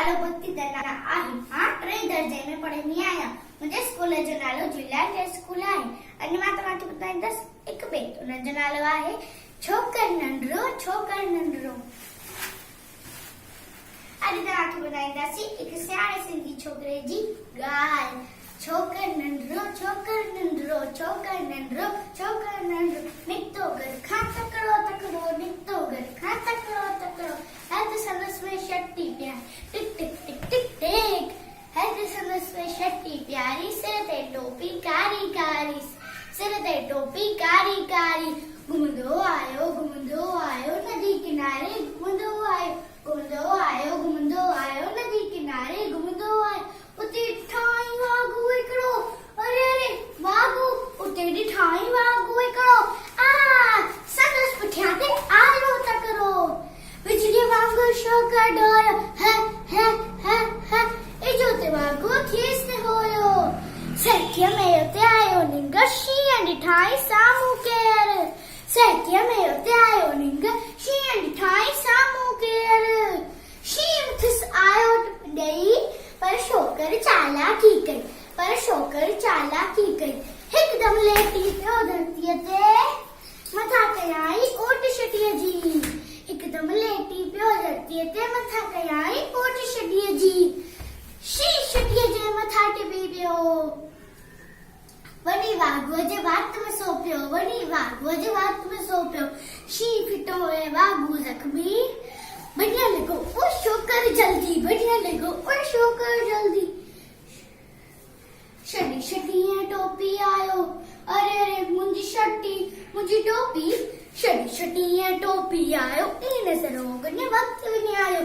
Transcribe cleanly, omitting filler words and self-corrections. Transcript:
नालो भक्ति दन्ना आहे। हां 3 दर्जे में पढ़नी आया। मुझे स्कूल जो नालो जुलिया स्कूल आहे। अने मां तव्हांखे ॿुधाईंदसि हिकु बेत। उन जो नालो आहे छोकर नंढड़ो छोकर नंढड़ो। अॼु तव्हांखे ॿुधाईंदासीं हिकु सियाणे सिंधी छोकिरे जी ॻाल्हि। छोकर नंढड़ो छोकर नंढड़ो छोकर नंढड़ो छोकर नंढड़ो निकितो घर खां तकड़ो तकड़ो निकितो घर खां तकड़ो तकड़ो हथ संदसि में शक्ति प्यारी टिक टिक टिक टिक टिक हथ संदसि में शक्ति प्यारी सिर ते टोपी कारी कारी सिर ते टोपी कारी कारी घुमंदो आयो नदी किनारे घुमंदो आयो नदी किनारे घुमंदो आयो उते ठाई वागू हिकिड़ो अरे अरे वागू उते ठाई वागू हिकिड़ो आ संदसि पुठियां ते आयो तकड़ो बिजली वांगुरु शोकर डोयो है इजो ते वागू थिएसि न होयो सैथीअ में उते आयो निंग शींहं ॾिठाई साम्हूं केर सैथीअ में उते आयो निंग शींहं ॾिठाई साम्हूं केर शींहं थिस आयो ॾेई पर शोकर चालाकी कई हिकदम लेटी पियो धरतीअ ते मथां कयाई ओट छटीअ जी हिकदम लेटी पियो धरतीअ ते मथां कयाई ओट छटीअ जी शींहं छटीअ जे मथां टिपी पियो वञी वाघूअ जे वात में सो पियो शींहं फिटो ऐं वाघू ज़ख़्मी बढ़िया लॻो ओ शोकर जल्दी शटी ऐं टोपी आयो अरे अरे मुंहिंजी टोपी शटी ऐं टोपी आयो इन सरोग ने वक़्तु विञायो